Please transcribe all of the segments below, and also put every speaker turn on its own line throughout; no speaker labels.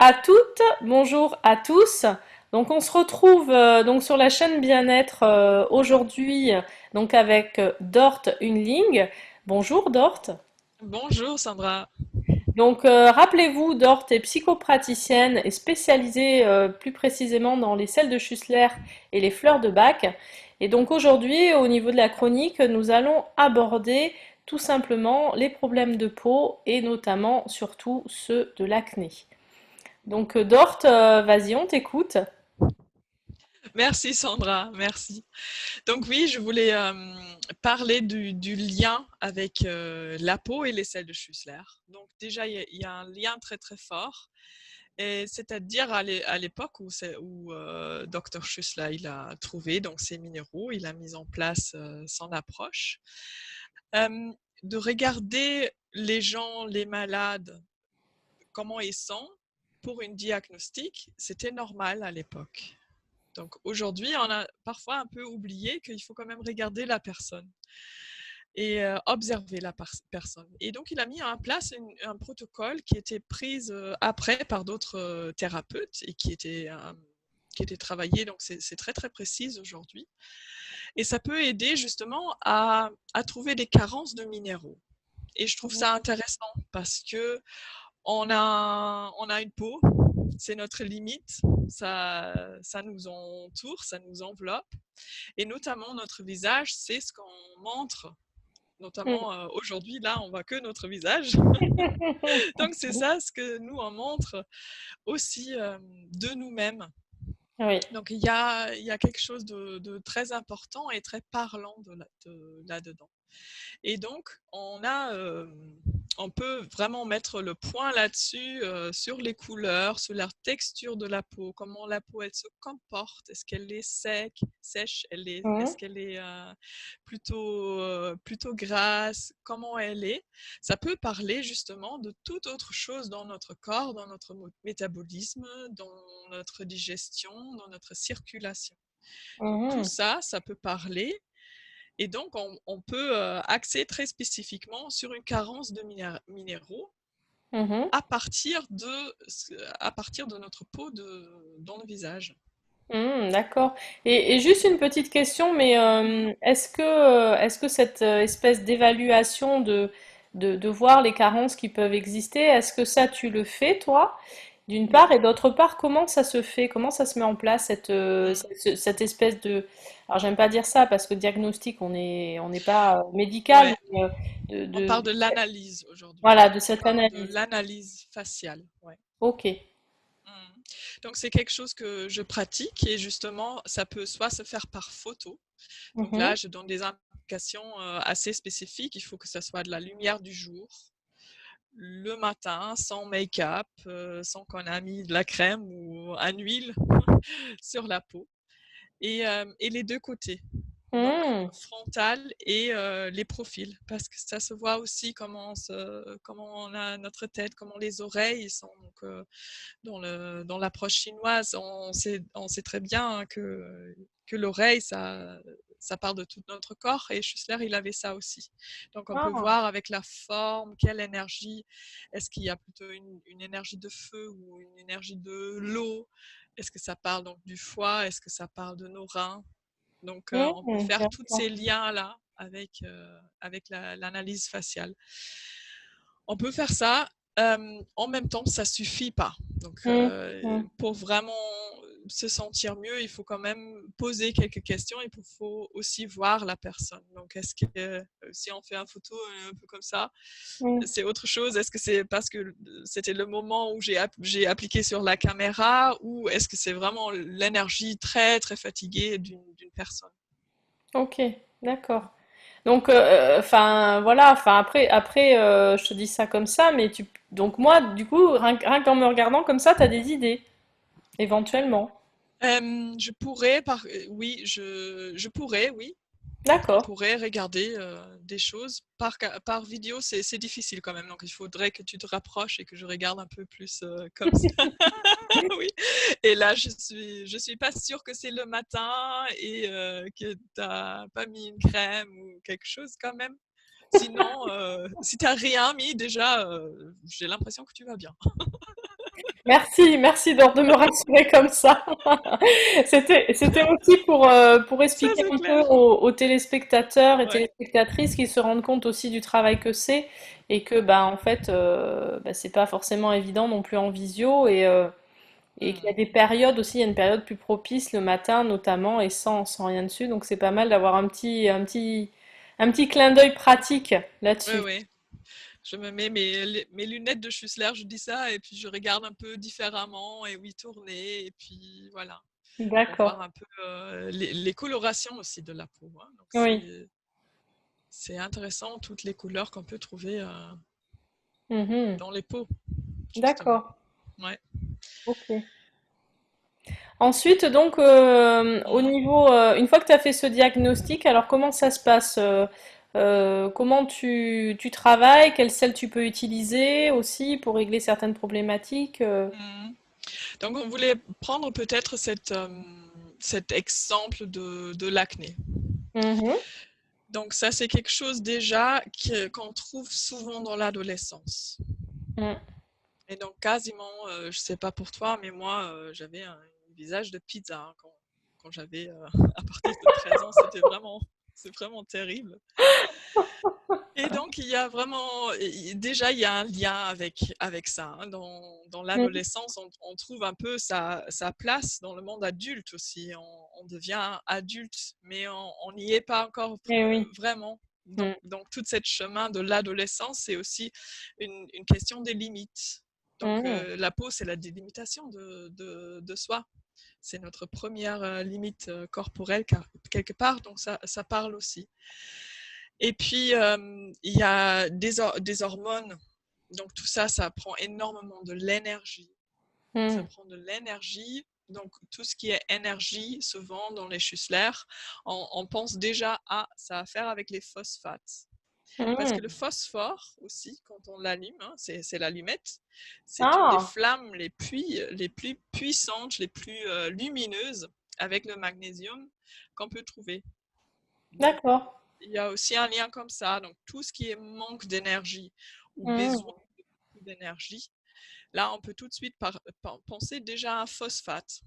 à toutes, bonjour à tous. Donc on se retrouve donc sur la chaîne Bien-être aujourd'hui donc avec Dort Hunling. Bonjour Dort.
Bonjour Sandra.
Donc rappelez-vous, Dort est psychopraticienne et spécialisée plus précisément dans les sels de Schussler et les fleurs de Bach. Et donc aujourd'hui, au niveau de la chronique, nous allons aborder tout simplement les problèmes de peau et notamment surtout ceux de l'acné. Donc Dort, vas-y, on t'écoute.
Merci Sandra, merci. Donc oui, je voulais parler du lien avec la peau et les sels de Schussler. Donc déjà, il y a un lien très très fort. Et c'est-à-dire à l'époque où Dr Schussler il a trouvé donc ces minéraux, il a mis en place son approche. Euh, de regarder les gens, les malades, comment ils sont pour une diagnostic, c'était normal à l'époque. Donc aujourd'hui, on a parfois un peu oublié qu'il faut quand même regarder la personne et observer la personne. Et donc, il a mis en place un protocole qui était pris après par d'autres thérapeutes et qui était travaillé. Donc, c'est très, très précis aujourd'hui. Et ça peut aider justement à trouver des carences de minéraux. Et je trouve ça intéressant parce que on a une peau, c'est notre limite, ça nous entoure, ça nous enveloppe. Et notamment notre visage, c'est ce qu'on montre. Notamment aujourd'hui, là, on voit que notre visage. Donc c'est ça ce que nous on montre aussi de nous-mêmes.
Oui.
Donc il y a quelque chose de très important et très parlant de là-dedans. Et donc, on peut vraiment mettre le point là-dessus, sur les couleurs, sur la texture de la peau, comment la peau elle se comporte. Est-ce qu'elle est sèche, est-ce
Mhm.
qu'elle est plutôt grasse, comment elle est. Ça peut parler justement de toute autre chose dans notre corps, dans notre métabolisme, dans notre digestion, dans notre circulation. Donc tout
Mhm.
ça, ça peut parler et donc, on peut axer très spécifiquement sur une carence de minéraux
Mhm.
à partir à partir de notre peau dans le visage.
D'accord. Et juste une petite question, mais
Mhm.
est-ce que cette espèce d'évaluation de voir les carences qui peuvent exister, est-ce que ça tu le fais toi, d'une part, et d'autre part, comment ça se fait, comment ça se met en place
Mm.
cette espèce de, alors j'aime pas dire ça parce que diagnostic, on n'est pas médical,
Ouais,
mais
on parle de l'analyse aujourd'hui.
voilà, de
On
cette
parle de
analyse.
l'analyse faciale. Ouais.
Ok.
Mm. Donc, c'est quelque chose que je pratique et justement, ça peut soit se faire par photo. Donc
Mhm.
là, je donne des indications assez spécifiques. Il faut que ça soit de la lumière du jour, le matin, sans make-up, sans qu'on a mis de la crème ou un huile sur la peau. Et les deux côtés, donc
Mhm.
frontal et les profils, parce que ça se voit aussi comment on a notre tête, comment les oreilles sont. Donc, dans l'approche chinoise, on sait très bien que l'oreille, ça part de tout notre corps et Schussler, il avait ça aussi. Donc on peut
Ah.
voir avec la forme, quelle énergie, est-ce qu'il y a plutôt une énergie de feu ou une énergie de l'eau, est-ce que ça parle donc du foie, est-ce que ça parle de nos reins. Donc on peut
Mhm.
faire tous ces
D'accord.
liens-là avec l'analyse faciale. On peut faire ça. En même temps, ça suffit pas. Donc,
Mhm.
pour vraiment se sentir mieux, il faut quand même poser quelques questions et il faut aussi voir la personne. Donc, est-ce que si on fait une photo un peu comme ça,
Mhm.
c'est autre chose? Est-ce que c'est parce que c'était le moment où j'ai appliqué sur la caméra ou est-ce que c'est vraiment l'énergie très, très fatiguée d'une personne?
Ok, d'accord. Donc, enfin, voilà, enfin, je te dis ça comme ça, mais donc moi, du coup, rien qu'en me regardant comme ça, t'as des idées, éventuellement.
Je pourrais, oui, je pourrais, oui. On
D'accord.
pourrait regarder des choses par vidéo, c'est difficile quand même. Donc il faudrait que tu te rapproches et que je regarde un peu plus comme ça. Oui. Et là, je suis pas sûre que c'est le matin et que t'as pas mis une crème ou quelque chose quand même. Sinon, si t'as rien mis déjà, j'ai l'impression que tu vas bien.
Merci de me rassurer comme ça. C'était aussi pour
Ça,
expliquer
c'est
un peu
clair.
aux téléspectateurs et
Ouais.
téléspectatrices qu'ils se rendent compte aussi du travail que c'est et que bah en fait bah, c'est pas forcément évident non plus en visio et qu'il y a
Hmm.
des périodes aussi, il y a une période plus propice le matin notamment et sans rien dessus, donc c'est pas mal d'avoir un petit clin d'œil pratique
Ouais,
là-dessus.
ouais. Je me mets mes lunettes de Schussler, je dis ça, et puis je regarde un peu différemment, et oui, tourner, et puis voilà, pour
D'accord.
voir un peu les colorations aussi de la peau, hein. Donc
Oui.
c'est intéressant, toutes les couleurs qu'on peut trouver
Mhm.
dans les peaux, justement.
D'accord.
Ouais.
Ok. Ensuite, donc, au
Mhm.
niveau, une fois que tu as fait ce diagnostic, alors comment ça se passe? Comment tu travailles? Quelle selle tu peux utiliser aussi pour régler certaines problématiques?
Mhm. Donc on voulait prendre peut-être cet exemple de l'acné.
Mhm.
Donc ça, c'est quelque chose déjà qu'on trouve souvent dans l'adolescence.
Mm.
Et donc quasiment, je sais pas pour toi, mais moi, j'avais un visage de pizza, hein, quand j'avais à partir de 13 ans, c'est vraiment terrible. Et donc il y a vraiment, déjà il y a un lien avec ça, hein. Dans
Mm.
l'adolescence, on trouve un peu sa place dans le monde adulte aussi. On devient adulte, mais on n'y est pas encore
Eh oui.
vraiment.
Mm.
Donc tout ce chemin de l'adolescence, c'est aussi une question des limites. Donc
Mm.
la peau, c'est la délimitation de soi. C'est notre première limite corporelle quelque part, donc ça parle aussi. Et puis, il y a des hormones. Donc, tout ça, ça prend énormément de l'énergie. Ça
Mm.
prend de l'énergie. Donc, tout ce qui est énergie, souvent dans les Schussler, on pense déjà à ça à faire avec les phosphates. Parce que le
Mm.
phosphore aussi, quand on l'allume, hein, c'est l'allumette, c'est une des
Ah,
flammes les plus puissantes, les plus lumineuses avec le magnésium qu'on peut trouver. Donc,
d'accord.
il y a aussi un lien comme ça. Donc, tout ce qui est manque d'énergie ou besoin
Mm.
de beaucoup d'énergie, là, on peut tout de suite penser déjà à un phosphate.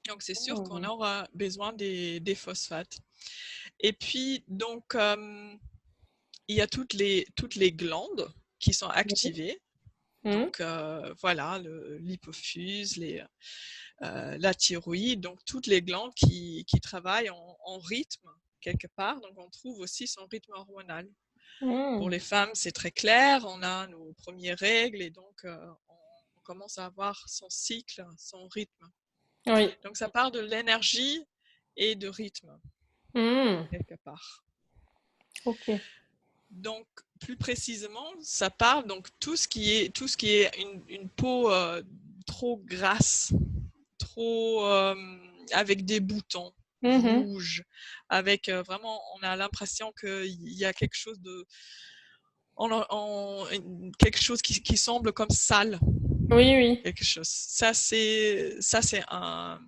Donc, c'est sûr qu'on
Mm.
aura besoin des phosphates. Et puis, donc, il y a toutes les glandes qui sont activées.
Mm.
Donc, voilà, l'hypophyse, la thyroïde, donc toutes les glandes qui travaillent en rythme quelque part. Donc, on trouve aussi son rythme hormonal. Pour
Mm.
les femmes, c'est très clair. On a nos premières règles et donc on commence à avoir son cycle, son rythme.
Oui.
Donc ça part de l'énergie et de rythme
Mm.
quelque part.
Ok.
Donc plus précisément, ça parle donc tout ce qui est une peau trop grasse, trop avec des boutons
Mhm.
rouges, avec vraiment on a l'impression qu'il y a quelque chose de quelque chose qui semble comme sale,
Oui, oui.
quelque chose. Ça c'est un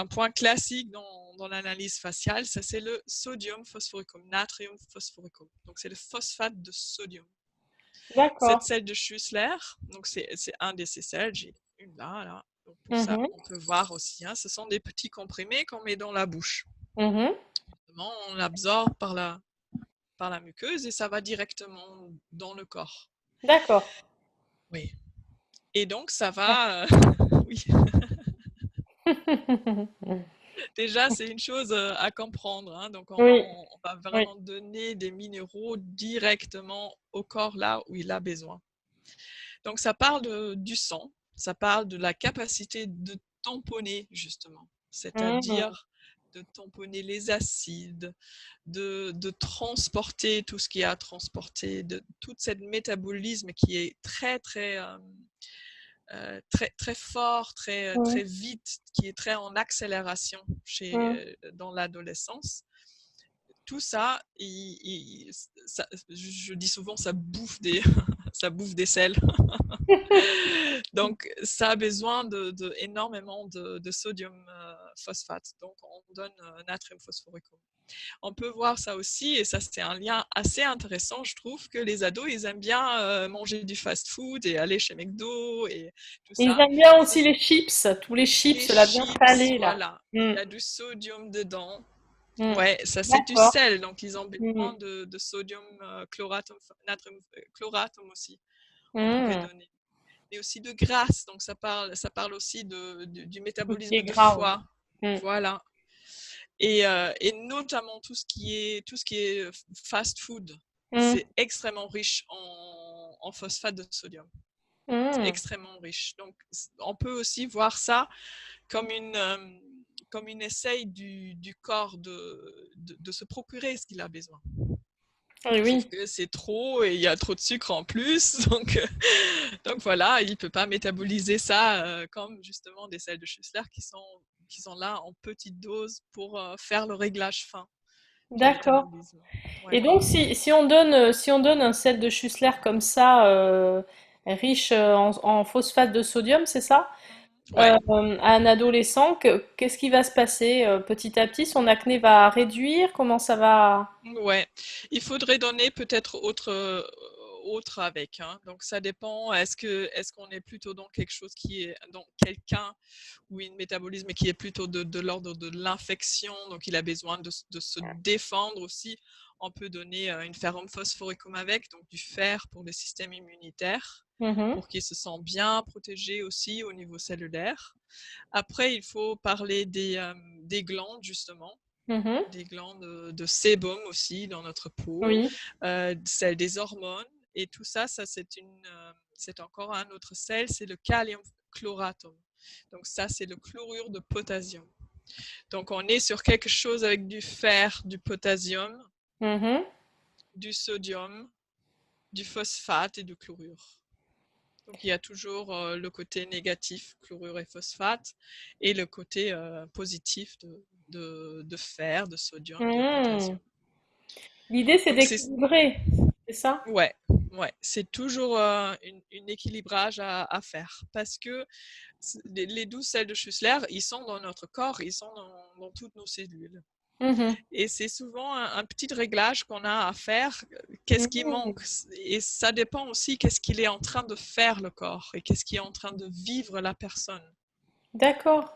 point classique dans l'analyse faciale. Ça c'est le sodium phosphoricum, natrium phosphoricum. Donc c'est le phosphate de sodium. Cette
D'accord.
selle de Schussler, donc c'est un de ces selles. J'ai une là. Donc pour ça,
Mhm.
on peut voir aussi. Hein, ce sont des petits comprimés qu'on met dans la bouche.
Mhm.
On l'absorbe par la muqueuse et ça va directement dans le corps.
D'accord.
Oui. Et donc, ça va. Oui, déjà, c'est une chose à comprendre, hein. Donc,
Oui,
on va
oui.
vraiment donner des minéraux directement au corps là où il a besoin. Donc, ça parle du sang, ça parle de la capacité de tamponner, justement.
Mhm.
C'est-à-dire de tamponner les acides, de transporter tout ce qui a à transporter, de tout ce métabolisme qui est très, très fort, très
Mhm.
vite, qui est très en accélération
Mhm.
dans l'adolescence. Tout ça, je dis souvent, ça bouffe ça bouffe des selles. Donc, ça a besoin énormément de sodium phosphate. Donc, on donne natrium phosphoricum. On peut voir ça aussi, et ça c'est un lien assez intéressant. Je trouve que les ados, ils aiment bien manger du fast-food et aller chez McDo et tout
Ils
ça.
aiment bien aussi
C'est
les chips, tous les
les
chips là bien
chips,
salés là.
voilà. Il
Mm,
y a du sodium dedans.
mm.
Ouais, ça c'est du
D'accord.
sel, donc ils ont
Mm,
besoin de sodium chloratum, natrium chloratum aussi. On pourrait
mm.
donner. Et aussi de graisse, donc ça parle aussi du
Tout ce qui
métabolisme
est
du
gras, oui.
foie.
Mm,
Voilà. Et notamment tout ce qui est fast food,
mm,
c'est extrêmement riche en phosphate de sodium. C'est
mm.
extrêmement riche. Donc, on peut aussi voir ça comme comme une essaye du corps de se procurer ce qu'il a besoin.
Oui,
Sauf
oui.
que c'est trop et il y a trop de sucre en plus. Donc voilà, il ne peut pas métaboliser ça comme justement des sels de Schussler qui sont là en petite dose pour faire le réglage fin du
D'accord.
métabolisme.
Et
Ouais.
donc, si on donne un sel de Schussler comme ça, riche en phosphate de sodium, c'est ça?
Ouais.
À un adolescent, qu'est-ce qui va se passer petit à petit? Son acné va réduire? Comment ça va?
Ouais, il faudrait donner peut-être autre avec, hein. Donc ça dépend. Est-ce qu'on est plutôt dans quelque chose qui est dans quelqu'un ou un métabolisme qui est plutôt de l'ordre de l'infection, donc il a besoin de se défendre aussi. On peut donner une ferrum phosphoricum avec, donc du fer pour le système immunitaire,
Mhm,
pour qu'il se sente bien protégé aussi au niveau cellulaire. Après, il faut parler des glandes justement,
mhm.
des glandes de sébum aussi dans notre peau,
Oui.
celle des hormones. Et tout ça, c'est encore un autre sel, c'est le kalium chloratum. Donc ça, c'est le chlorure de potassium. Donc on est sur quelque chose avec du fer, du potassium,
Mhm.
du sodium, du phosphate et du chlorure. Donc il y a toujours le côté négatif, chlorure et phosphate, et le côté positif de fer, de sodium, de
Mhm.
potassium.
L'idée, c'est
Donc c'est
d'équilibrer, c'est ça?
ouais, ouais, c'est toujours une équilibrage à faire parce que les 12 sels de Schussler, ils sont dans notre corps, ils sont dans toutes nos cellules.
Mhm.
Et c'est souvent un petit réglage qu'on a à faire. Qu'est-ce qui
Mhm.
manque? Et ça dépend aussi qu'est-ce qu'il est en train de faire le corps et qu'est-ce qui est en train de vivre la personne.
D'accord.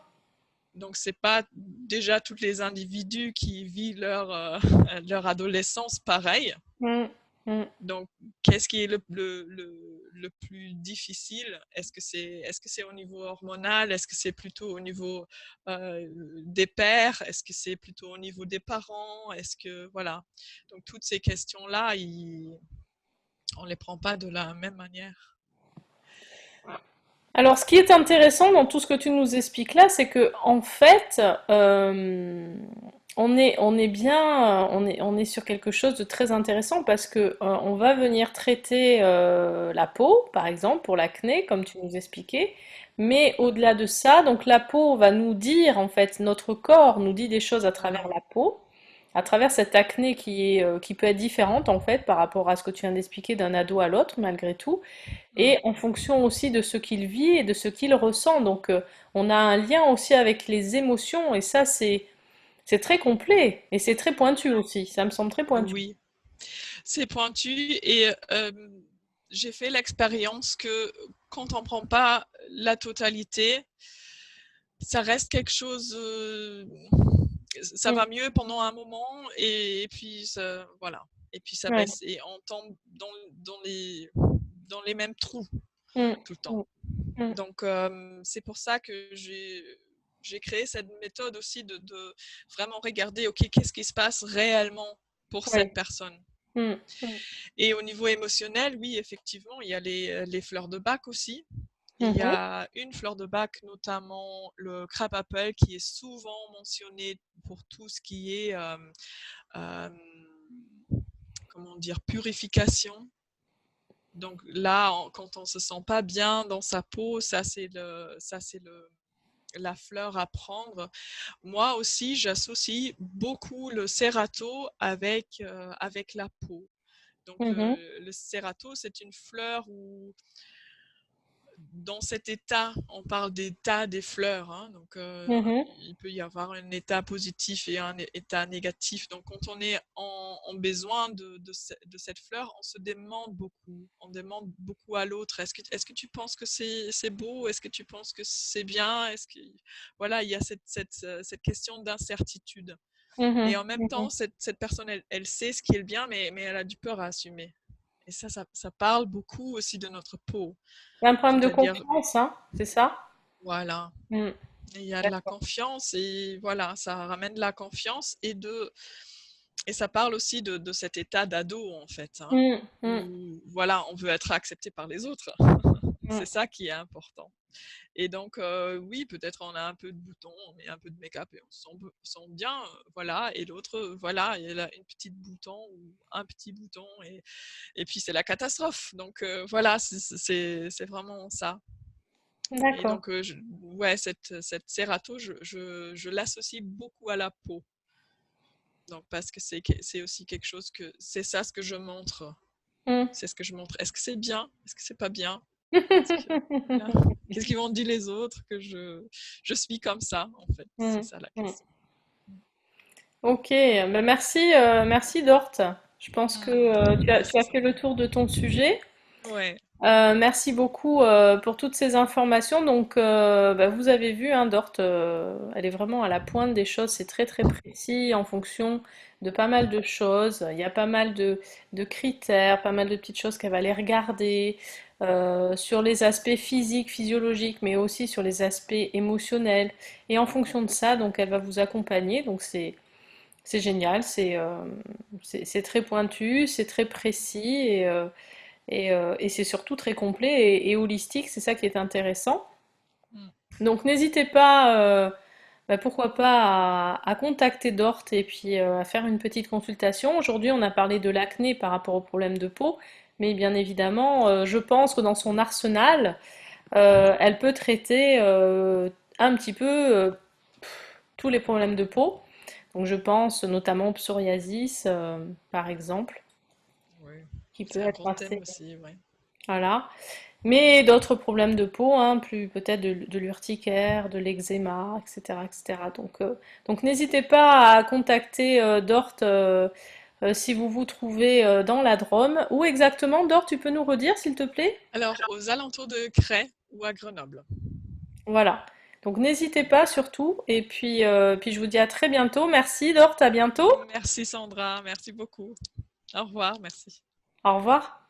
Donc, c'est pas déjà tous les individus qui vivent leur adolescence pareil.
Mm, mm.
Donc, qu'est-ce qui est le plus difficile? Est-ce que c'est au niveau hormonal? Est-ce que c'est plutôt au niveau des pères? Est-ce que c'est plutôt au niveau des parents? Est-ce que, voilà. Donc, toutes ces questions-là, on ne les prend pas de la même manière.
Alors, ce qui est intéressant dans tout ce que tu nous expliques là, c'est que en fait, on est bien, on est sur quelque chose de très intéressant parce que on va venir traiter la peau, par exemple, pour l'acné, comme tu nous expliquais. Mais au-delà de ça, donc la peau va nous dire, en fait, notre corps nous dit des choses à travers
Mhm.
la peau, à travers cette acné qui peut être différente, en fait, par rapport à ce que tu viens d'expliquer d'un ado à l'autre, malgré tout et
Mhm.
en fonction aussi de ce qu'il vit et de ce qu'il ressent. Donc, on a un lien aussi avec les émotions, et ça, c'est très complet, et c'est très pointu aussi. Ça me semble très pointu.
Oui, c'est pointu et j'ai fait l'expérience que quand on ne prend pas la totalité, ça reste quelque chose, ça
Mm.
va mieux pendant un moment et puis ça, voilà. Et puis ça
Ouais.
baisse et on tombe dans les mêmes trous
Mm.
tout le temps.
Mm. Mm.
Donc c'est pour ça que j'ai créé cette méthode aussi de vraiment regarder, ok, qu'est-ce qui se passe réellement pour cette
Ouais.
personne.
Mm. Mm.
Et au niveau émotionnel, oui, effectivement, il y a les fleurs de bac aussi. Il y
Mhm.
a une fleur de bac, notamment le crab apple, qui est souvent mentionné pour tout ce qui est, euh, comment dire, purification. Donc là, quand on se sent pas bien dans sa peau, ça c'est la fleur à prendre. Moi aussi, j'associe beaucoup le cerato avec la peau. Donc
Mhm.
le cerato, c'est une fleur où dans cet état, on parle d'état des fleurs, hein, donc
Mhm.
il peut y avoir un état positif et un état négatif. Donc quand on est en besoin de cette fleur, on se demande beaucoup, on demande beaucoup à l'autre. Est-ce que tu penses que c'est beau? Est-ce que tu penses que c'est bien? Voilà, il y a cette question d'incertitude. Et
Mhm.
en même temps,
Mhm.
cette personne, elle sait ce qui est bien, mais elle a du peur à assumer. Et ça parle beaucoup aussi de notre peau.
Il y a un problème de
C'est-à-dire,
confiance, hein, c'est ça?
voilà,
Mm.
il y a de la confiance et voilà, ça ramène de la confiance et ça parle aussi de cet état d'ado en fait, hein,
Mm. Mm.
où voilà, on veut être accepté par les autres.
Mm.
C'est ça qui est important. Et donc, oui, peut-être on a un peu de boutons, on met un peu de make-up et on se sent bien, voilà. Et l'autre, voilà, il a une petite bouton ou un petit bouton et puis c'est la catastrophe. Donc, voilà, c'est vraiment ça. Et
D'accord.
donc, ouais, cette cérato, je l'associe beaucoup à la peau. Donc, parce que c'est aussi quelque chose que, c'est ça ce que je montre.
Mm.
C'est ce que je montre. Est-ce que c'est bien? Est-ce que c'est pas bien? Est-ce que, voilà. Qu'est-ce qu'ils vont dire les autres que je suis comme ça, en fait? C'est
Mm.
ça la
Mm.
question.
Ok, ben merci, merci Dorte. Je pense que tu
Merci,
as fait le
Sandra.
tour de ton sujet.
Ouais.
Merci beaucoup pour toutes ces informations. Donc, bah, vous avez vu, hein, Dorte, elle est vraiment à la pointe des choses. C'est très très précis en fonction de pas mal de choses. Il y a pas mal de critères, pas mal de petites choses qu'elle va aller regarder sur les aspects physiques, physiologiques, mais aussi sur les aspects émotionnels. Et en fonction de ça, donc, elle va vous accompagner. Donc, c'est génial. C'est très pointu, c'est très précis et c'est surtout très complet et holistique, c'est ça qui est intéressant.
Mm.
Donc n'hésitez pas, bah, pourquoi pas, à contacter Dort et puis à faire une petite consultation. Aujourd'hui, on a parlé de l'acné par rapport aux problèmes de peau, mais bien évidemment, je pense que dans son arsenal, elle peut traiter un petit peu tous les problèmes de peau. Donc je pense notamment au psoriasis, par exemple,
Ouais.
qui peut
C'est un
être
bon thème
assez...
aussi, ouais.
Voilà. Mais d'autres problèmes de peau, hein, plus peut-être de l'urticaire, de l'eczéma, etc., etc. Donc n'hésitez pas à contacter Dort si vous vous trouvez dans la Drôme. Où exactement, Dort, tu peux nous redire, s'il te plaît?
Alors, aux alentours de Cray ou à Grenoble.
Voilà. Donc n'hésitez pas surtout. Et puis je vous dis à très bientôt. Merci, Dort, à bientôt.
Merci Sandra, merci beaucoup. Au revoir, merci.
Au revoir.